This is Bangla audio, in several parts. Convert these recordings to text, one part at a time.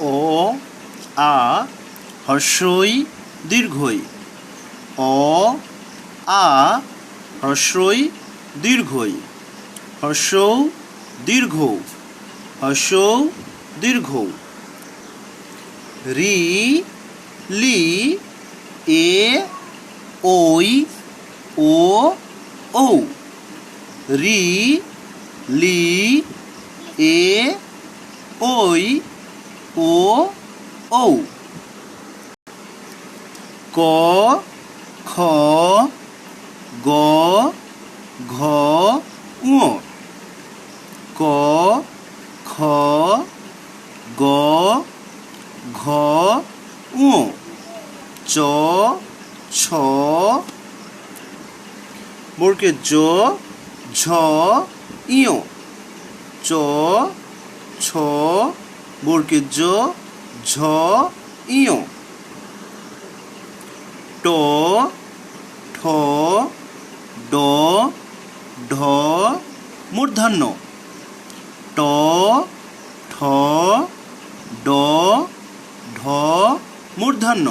অ আ হ্রস্বই দীর্ঘই অ আ হ্রস্বই দীর্ঘই হ্রস্বৌ দীর্ঘ হ্রস্বৌ দীর্ঘ রি লি এ ওই ও ঔ রি লি এ ওই ও ঔ ক খ গ ঘ ঙ ক খ গ ঘ ঙ চ ছ বর্গে জ ঝ ইয় চ ছ বর্গে জ ঝ ইয় ট ঠ ড ঢ মূর্ধন্য ট ঠ ড ঢ মূর্ধন্য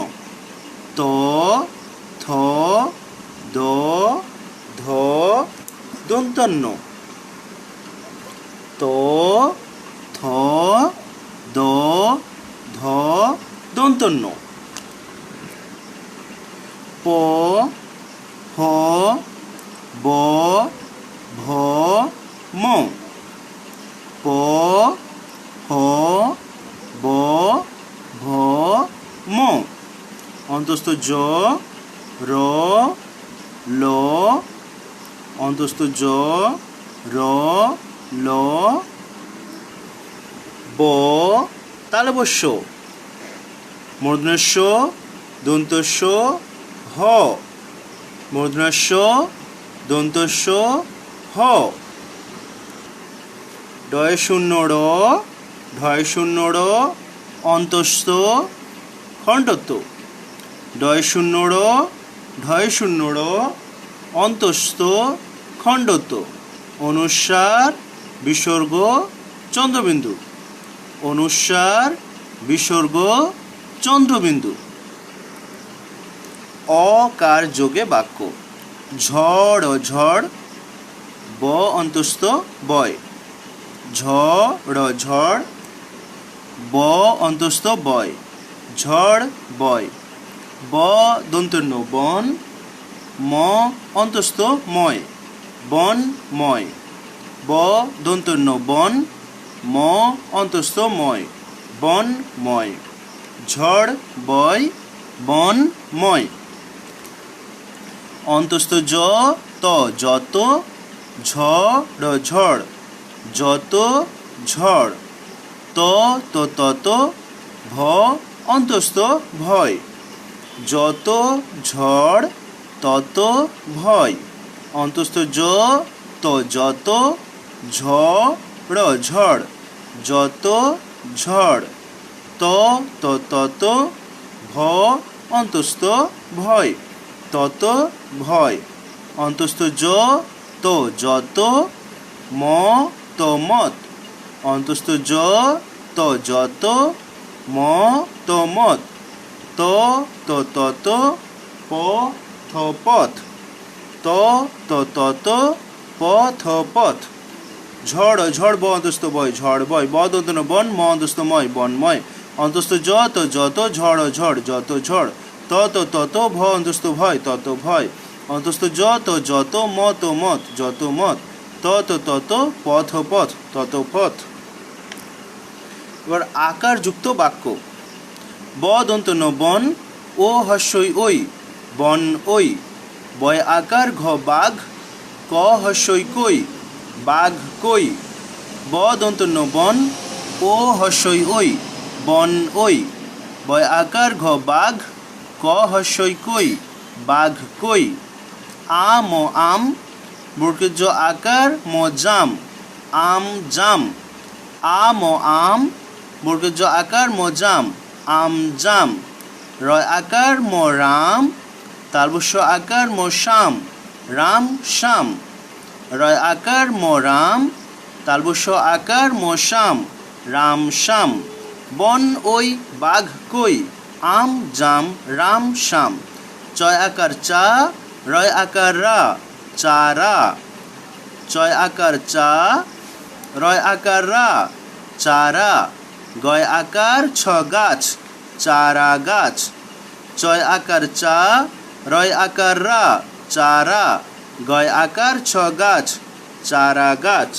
ত থ দ ধ দন্তন্য ত থ দ ধ দন্তন্য প হ ব ভ ম প হ ব ভ ম অন্তস্থ জ র ল অন্তস্থ জ র ল ব তালবস্য মূর্ধন্যস্য দন্তস্য হ মূর্ধন্যস্য দন্তস্য হ ঢয় শূন্য র ঢয় শূন্য র অন্তস্থ খণ্ডত্ব ঢয় শূন্য র ঢয় শূন্য র অন্তস্থ খণ্ডত্ব অনুস্বার বিসর্গ চন্দ্রবিন্দু অনুস্বার বিসর্গ চন্দ্রবিন্দু অকার যোগে বাক্য ঝড় ঝড় ব অন্তস্থ বয় ঝড় ঝড় ব অন্তস্থ বয় ঝড় বয় ব দন্তন্য বন ম অন্তস্থ ময় বন ময় ব দন্তন্য বন ম অন্তস্থ ময় বন ময় ঝড় বয় বন ময় অন্তস্থ জ ত যত ঝড় ঝড় যত ঝড় ত তত ভ অন্তস্থ ভয় যত ঝড় তত ভয় অন্তস্থ জ ত যত ঝড় ঝড় যত ঝড় ত তত ভ অন্তস্থ ভয় তত ভয় অন্তস্থ জ তো যত ম তো মত অন্তস্থ জ তো যত ম তো মত ত তত প থ পথ ত তত প থ পথ ঝড় ঝড় ব অন্তস্থ বয় ঝড় বয় ব দন্তন্য বন ম অন্তস্থ ময় বনময় অন্তস্থ জ তো যত ঝড় ঝড় যত ঝড় তত ভ অন্তস্থ ভয় তত ভয় অন্তস্থ জ তো যত ম তো মত যত মত তত পথ পথ তত পথ এবার আকার যুক্ত বাক্য ব দন্তন্য বন ও হস্যই ওই বন ওই বয় আকার ঘ বাঘ ক হস্যই কই বাঘ কই ব দন্তন্য বন ও হস্যই ওই বন ওই বয় আকার ঘ বাঘ ক হস্যই কই বাঘ কই আম আম বর্গের জ আকার ম জাম আম জাম আম আম বর্গের জ আকার ম জাম আম জাম রয় আকার ম রাম তালবস্য আকার ম শ্যাম রাম শ্যাম রয় আকার ম রাম তালবস্য আকার ম শ্যাম রাম শ্যাম বন ওই বাঘ কই আম জাম রাম শ্যাম চয় আকার চা রয় আকার রা চারা চয় আকার চা রয় আকার রা চারা গয় আকার ছ গাছ চারা গাছ চয় আকার চা রয় আকার রা চারা গয় আকার ছ গাছ চারা গাছ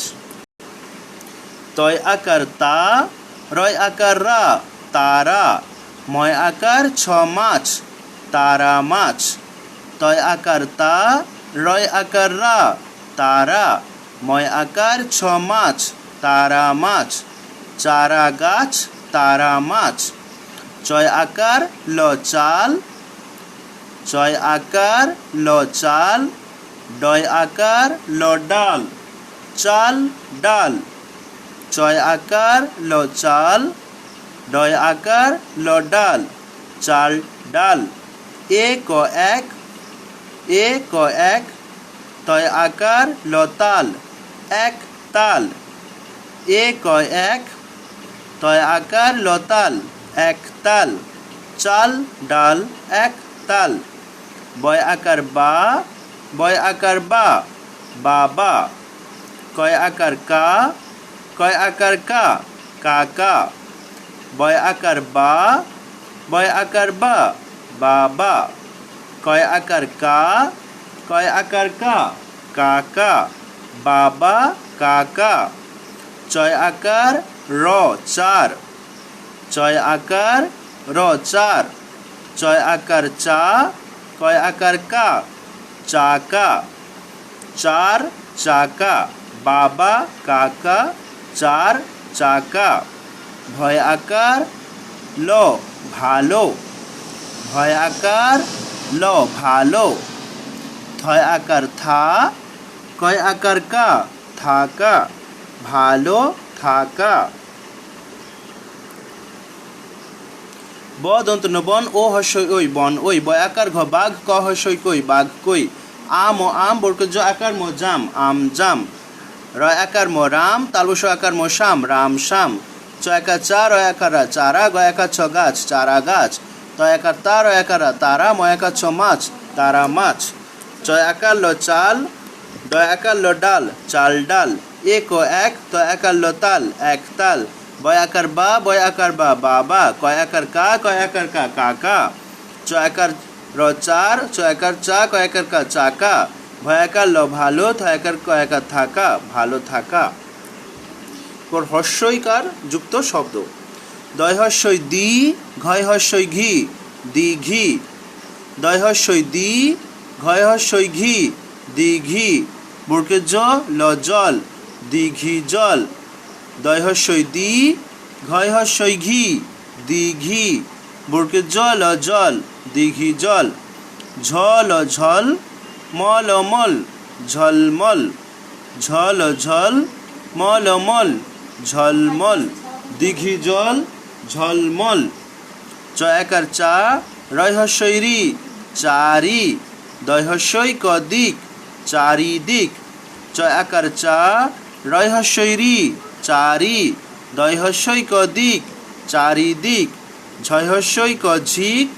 তয় আকার তা রয় আকার রা তারা ময় আকার ছ মাছ তারা মাছ তয় আকার তা রয় আকার রা তারা ময় আকার ছ মাছ তারা মাছ চারা গাছ তারা মাছ চয় আকার ল চাল চয় আকার ল চাল ডয় আকার ল ডাল চাল ডাল চয় আকার ল চাল ডয় আকার ল ডাল চাল ডাল এ ক এক তয় আকার ল তাল এক তাল এ ক এক তয় আকার ল তাল এক তাল চাল ডাল এক তাল বয় আকার বা বাবা কয় আকার কা কাকা বয় আকার বা বাবা কয় আকার কা কাকা বাবা কাকা চয় আকার র চার চয় আকার র চার চয় আকার চা কয় আকার কা চাকা চার চাকা বাবা কাকা চার চাকা ভয় আকার ল ভালো ভয় আকার ল ভালো থয় আকার থা কয় আকার কা থাকা ভালো থাকা ব দন্ত ন বন ও হস্যই ওই বন ওই বয় আকার ঘ বাঘ ক হস্যই কই বাঘ কই আম ও আম বর্গ জ আকার মো জাম আম জাম রয় আকার মো রাম তালবস আকার মো শ্যাম রাম শ্যাম চ একার চা রয় আকার রা চারা গ একার ছ গাছ চারা গাছ ত একার তা রয় আকার রা তারা ম একার ছ মাছ তারা মাছ চয় আকার ল চাল ডয় আকার ল ডাল চাল ডাল এক ও এক ত একার ল তাল এক তাল বয় আকার বা বাবা কয় আকার কা কয় আকার কা কাকা চ একার র চার চ একার চা কয় একার কা চাকা ভয় আকার ল ভালো থ একার ক একার থাকা ভালো থাকা পর হস্যইকার যুক্ত শব্দ দয় হস্যই দি ঘয় হস্যই ঘি দিঘি দয় হস্যই দি ঘয় হস্যই ঘি দিঘি বুড়কে জ ল জল দিঘি জল দয় হস্যই দি ঘয় হস্যই ঘি দিঘি বুড়কে জ ল জল দিঘি জল ঝল ঝল মল মল ঝলমল ঝল ঝল মল মল ঝলমল দিঘি জল ঝলমল চ একার চা রয় হস্যই রি চারি দয় হস্যই ক দিক চারিদিক চ একার চা রয় হস্যই রি চারি দয় হস্যই ক দিক চারিদিক ঝয় হস্যই ক ঝিক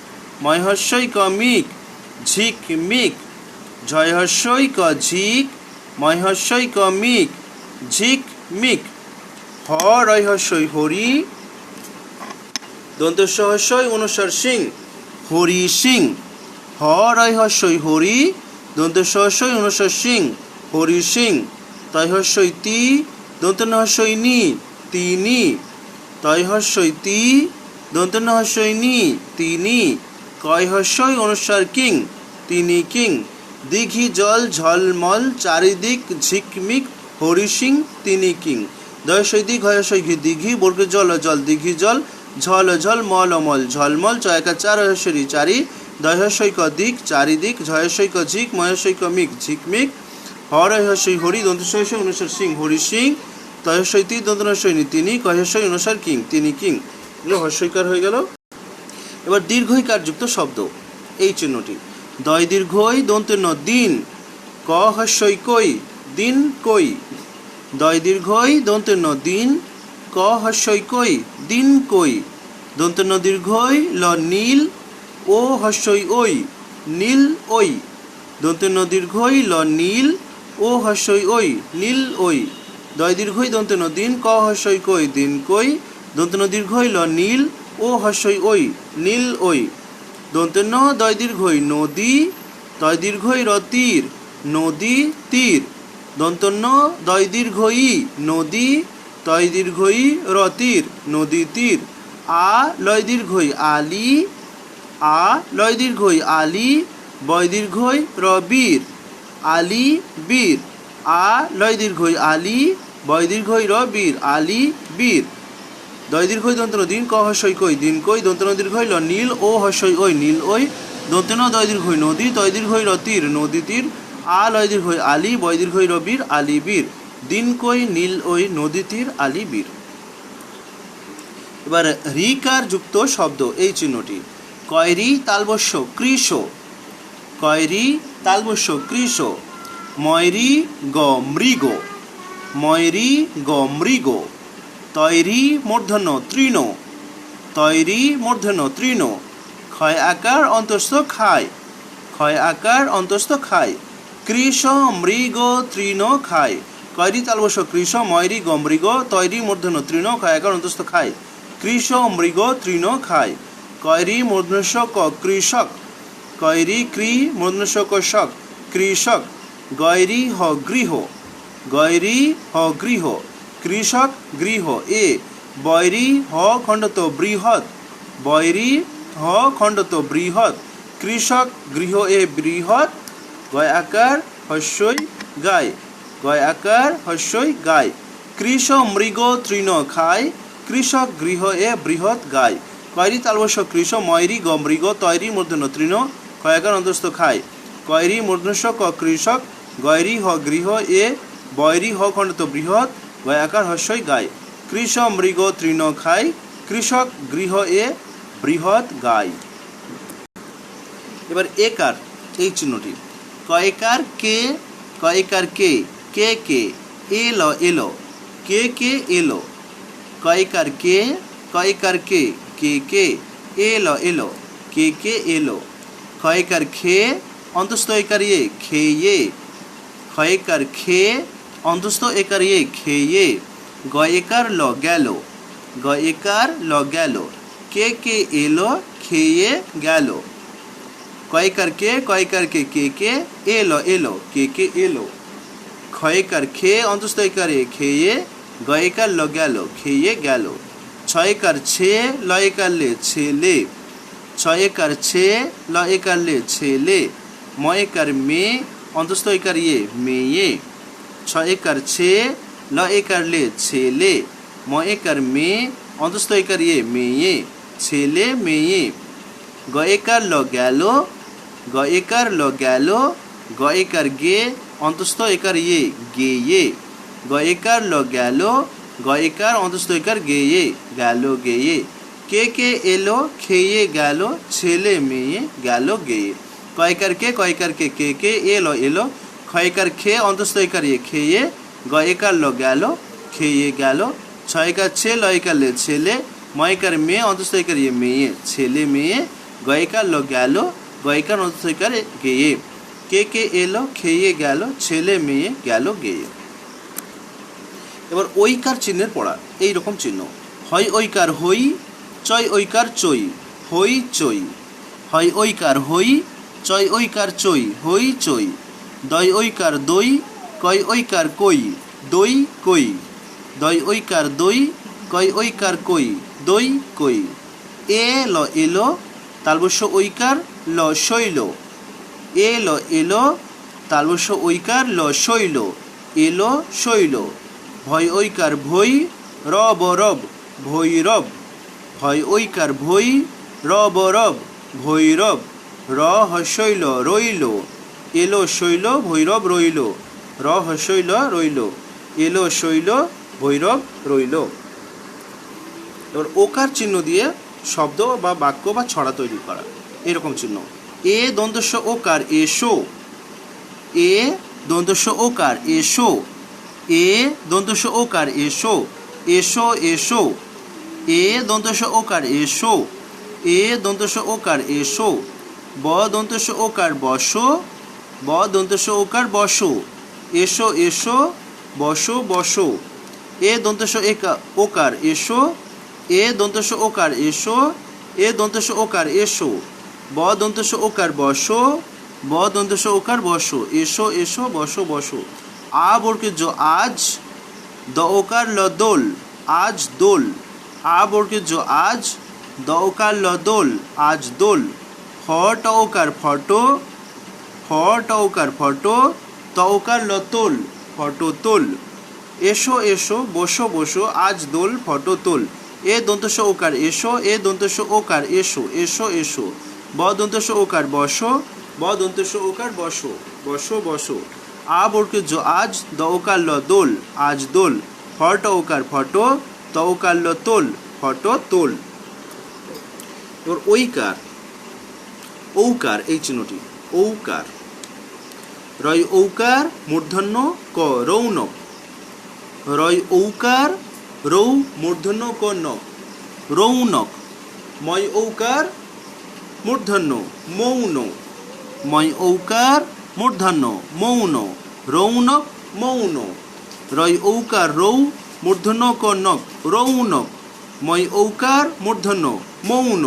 ময় হস্যই ক মিক ঝিক মিক ঝয় হস্যই ক ঝিক ময় হস্যই ক মিক ঝিক মিক হ রয় হস্যই হরি দন্ত হস্যই অনুসার সিং হরি সিং হ রয় হস্যই হরি দন্ত হস্যই অনুসার সিং হরি সিং তয় হস্যই তি দন্ত হস্যই নি তিনি তয় হস্যই তি দন্ত হস্যই নি তিনি কয় হস্যই অনুসার কিং তিনি কিং দিঘি জল ঝলমল চারিদিক ঝিকমিক হরি সিং তিনি কিং দয়সই দিঘ হয়সই ঘি দিঘি বর্গ জল জল দিঘি জল ঝল ঝল মল মল ঝলমল চয়কা চার হস্যরি চারি দয়সই ক দিক চারিদিক ঝয়সই ক ঝিক ময়সই ক মিক ঝিকমিক হরহস্যই হরি দন্তস্বই অনুসার সিং হরি সিং তয়সই তি দন্তস্বই তিনি কয়সই অনুসার কিং তিনি কিং এগুলো হস্যইকার হয়ে গেল। এবার দীর্ঘইকার যুক্ত শব্দ এই চিহ্নটি দয় দীর্ঘই দন্ত ন দিন ক হস্যই কই দিন কই দয় দীর্ঘই দন্ত ন দিন ক ক হস্যই কই দিন কই দন্ত ন দীর্ঘই ল নীল ও হস্যই ওই নীল ওই দন্ত ন দীর্ঘই ল নীল ও হস্যই ওই নীল ওই দয় দীর্ঘই দন্ত ন দিন ক হস্যই কই দিন কই দন্ত ন দীর্ঘই ল নীল ও হস্যই ওই নীল ওই দন্ত ন দয় দীর্ঘই নদী তয় দীর্ঘই র তীর নদী তীর দন্ত ন দয় দীর্ঘই নদী তয় দীর্ঘই র তীর নদী তীর আ লয় দীর্ঘই আলি আ লয় দীর্ঘই আলি বয় দীর্ঘই র বীর আলি বীর আ লয় দীর্ঘই আলি বয় দীর্ঘই র বীর আলি বীর দয় দীর্ঘই দন্ত ন দিন ক হস্যই কই দিন কই দন্ত ন দীর্ঘই ল নীল ও হস্যই ওই নীল ওই দন্ত ন দয় দীর্ঘই নদী তয় দীর্ঘই র তীর নদী তীর আ লয় দীর্ঘই আলি বয় দীর্ঘই র বীর আলি বীর দিন কই নীল ওই নদী তীর আলি বীর। এবার রিকার যুক্ত শব্দ এই চিহ্নটি কয়রি তালবস্য কৃষ কয়রি তালবস্য কৃষ ময়রি গ মৃগ ময়রি গ মৃগ তৈরি মূর্ধন্য তৃণ তৈরি মূর্ধন্য তৃণ ক্ষয় আকার অন্তস্থ খায় ক্ষয় আকার অন্তস্থ খায় কৃষ মৃগ তৃণ খায় কয়রি তালবস্য কৃষ ময়রি গ মৃগ তৈরি মূর্ধন্য তৃণ ক্ষয় আকার অন্তস্থ খায় কৃষ মৃগ তৃণ খায় কয়রি মূর্ধন্য ক কৃষক কয়রি ক্রি মূর্ধন্য ক শক কৃষক গয়রি হ গৃহ গয়রি হ গৃহ কৃষক গৃহ এ বয়রি হ খণ্ডত বৃহৎ বয়রি হ খণ্ডত বৃহৎ কৃষক গৃহ এ বৃহৎ গয় আকার হস্যই গায় গয় আকার হস্যই গায় কৃষ মৃগ তৃণ খায় কৃষক গৃহ এ বৃহৎ গায় কয়রি তালবস্য কৃষ ময়রি গ মৃগ তৈরি মূর্ধন্য তৃণ ক্ষয় আকার অন্তস্থ খায় কয়রি মূর্ধন্য ক কৃষক গয়রি হ গৃহ এ বয়রি হ খণ্ডত বৃহৎ গয় আকার হস্যই গায় কৃষ মৃগ তৃণ খায় কৃষক গৃহ এ বৃহৎ গায়। এবার একার এই চিহ্নটি কয়কার কে কয়কার কে কে কে এলো এলো কে কে এলো কয়কার কে কয়কার কে কে কে এলো এলো কে কে এলো ক্ষয়কার খে অন্তস্থ একারিয়ে খেয়ে ক্ষয়কার খে অন্তস্থ একারিয়ে খেয়ে গয়েকার ল গেল গয়েকার ল গেল কে কে এলো খেয়ে গেল কয়কার কে কে এলো এলো কে কে এলো ক্ষয়কার খে অন্তস্থ একারে খেয়ে গয়েকার ল গেল খেয়ে গেল ছয়কার ছে লয়কার লে ছেলে ছয়কার ছে লয়কার লে ছেলে ময়কার মেয়ে অন্তস্থ একার ইয়ে মেয়ে ছয়কার ছে লয়কার লে ছেলে ময়কার মেয়ে অন্তস্থ একার ইয়ে মেয়ে ছেলে মেয়ে গয়েকার ল গেল গয়েকার ল গেল গয়েকার গে অন্তস্থ একার ইয়ে গেয়ে গয়েকার ল গেল গয়েকার অন্তস্থ একার গেয়ে গেল গেয়ে কে কে এলো খেয়ে গেল ছেলে মেয়ে গেল গেয়ে কয়কার কে কে এলো এলো ক্ষয়কার খে অন্তস্থ একার ইয়ে খেয়ে গয়েকার ল গেল খেয়ে গেল ছয়কার ছে লয়কার লে ছেলে ময়কার মেয়ে অন্তস্থ একার ইয়ে মেয়ে ছেলে মেয়ে গয়েকার ল গেল গয়েকার অন্তস্থ একার গেয়ে কে এলো খেয়ে গেল ছেলে মেয়ে গেল গেয়ে। এবার ঐকার চিহ্নের পড়া এই রকম চিহ্ন হয় ঐকার হই চয় ঐকার চই হই চই হয় ঐকার হই চয় ঐকার চই হই চই দয় ঐকার দই কয় ঐকার কই দই কই দয় ঐকার দই কয় ঐকার কই দই কই এলো এলো তালবস্য ঐকার ল শৈল এলো এলো তালবস্য ঐকার ল শৈল এলো শৈল ভয় ঐকার ভই রব রব ভৈরব ভয় ঐকার ভই রব রব ভৈরব র হশৈল রইল এলো শৈল ভৈরব রইল র হশৈল রইল এলো শৈল ভৈরব রইল। এবার ওকার চিহ্ন দিয়ে শব্দ বা বাক্য বা ছড়া তৈরি করা এরকম চিহ্ন এ দন্তস্য ওকার এসো এ দন্তস্য ওকার এসো এ দন্তস্য ওকার এসো এসো এসো, এ দন্তস ওকার এসো, এ দন্তস ওকার এসো, ব দন্তস ওকার বসো, ব দন্তস ওকার বসো, এসো এসো, বসো বসো, এ দন্তস ওকার এসো, এ দন্তস ওকার এসো, এ দন্তস ওকার এসো, ব দন্তস ওকার বসো, ব দন্তস ওকার বসো, এসো এসো, বসো বসো। আ বর্গে জ আজ, দ ওকার ল দোল, আজ দোল, আ বর্গে জ আজ, দ ওকার ল দোল, আজ দোল, ফ ট ওকার ফটো, ফ ট ওকার ফটো, ত ওকার ল তোল, ফটো তোল, এসো এসো, বসো বসো, আজ দোল ফটো তোল, এ দন্তস ওকার এসো, এ দন্তস ওকার এসো, এসো এসো, ব দন্তস ওকার বসো, ব দন্তস ওকার বসো, বসো বসো। আ বর্গে জ আজ, দ ওকার ল দোল, আজ দোল, ফ ট ওকার ফটো, ত ওকার ল তোল, ফটো তোল। এবার ঐকার, ঔকার, এই চিহ্নটি ঔকার, রয় ঔকার মূর্ধন্য ক রৌনক, রয় ঔকার রৌ মূর্ধন্য ক নক, রৌনক, ময় ঔকার মূর্ধন্য মৌন, ময় ঔকার মূর্ধন্য মৌন, রৌনক মৌন, রয় ঔকার রৌ মূর্ধন্য ক নক রৌনক, ময় ঔকার মূর্ধন্য মৌন,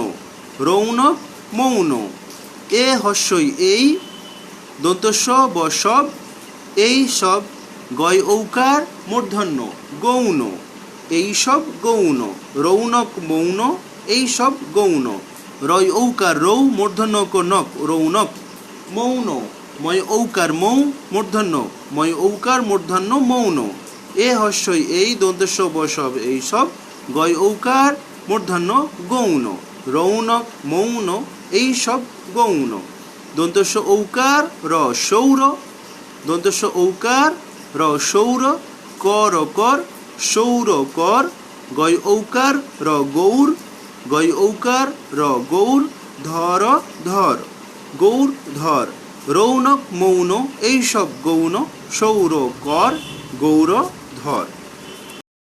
রৌনক মৌন। এ হস্যই এই, দন্তস্ব ব সব, এই সব, গয় ঔকার মূর্ধন্য গৌণ, এই সব গৌণ, রৌনক মৌন, এই সব গৌণ, রয় ঔকার রৌ মূর্ধন্য ক নক রৌনক, মৌন, ময় ঔকার মৌ মূর্ধন্য, ময় ঔকার মূর্ধন্য মৌন। এ হস্যই এই, দন্তস্ব ব সব, এই সব, গয় ঔকার মূর্ধন্য গৌণ, রৌনক মৌন, এই সব গৌণ। দন্তস্ব ঔকার র সৌর, দন্তস্ব ঔকার র সৌর, কর কর, সৌর কর, গয় ঔকার র গৌর, গয় ঔকার র গৌর, ধর ধর, গৌর ধর, রৌনক মৌন, এই সব গৌণ, সৌর কর, গৌর ধর।